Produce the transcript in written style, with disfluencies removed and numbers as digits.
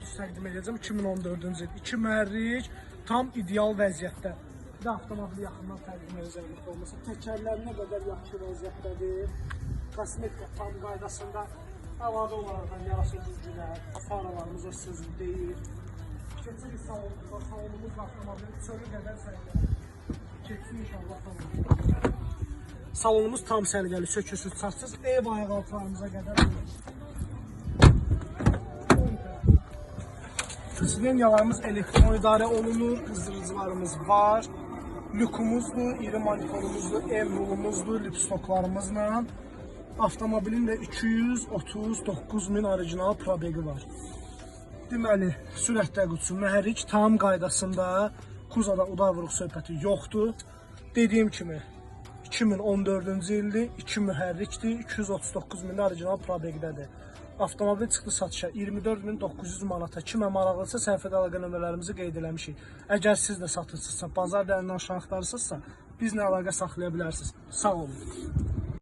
Lotus təqdim edəcəm. 2014-cü il. 2 mühərrik, tam ideal vəziyyətdə. Bir də avtomobili yaxından təqdim edəcəm. Olmasa təkərlərinə qədər yaxşı vəziyyətdədir. Kosmetika tam qaydasında. Əlavə olaraq yarası düzgülər, faralarımız öz sözü deyil. Keçirik salonumuzda, salonumuz avtomobilin çölü qədər səliqəli. Keçsin inşallah salonumuzda. Salonumuz tam səliqəli, söküsüz, çatsız, ev ayaq altlarımıza qədər. Silenyalarımız elektron idarə olunur, qızdırıcılarımız var. Lükumuzdur, iri manitorumuzdur, emrulumuzdur, lüpstoklarımızla. Avtomobilin də 239 min orijinal probegi var. Deməli, sürətdə qutsu, mühərrik tam qaydasında, Kuzada udarvuruq söhbəti yoxdur. Dediyim kimi, 2014-cü ildir, 2 mühərrikdir, 239 min orijinal probeqdədir. Avtomobil çıxdı satışa 24.900 manata. Kimə maraqlısa səhifədə əlaqə nömrələrimizi qeyd eləmişik. Əgər siz də satırsınızsa, bazar dəyərindən aşağı axtarırsınızsa, bizlə əlaqə saxlaya bilərsiniz. Sağ olun.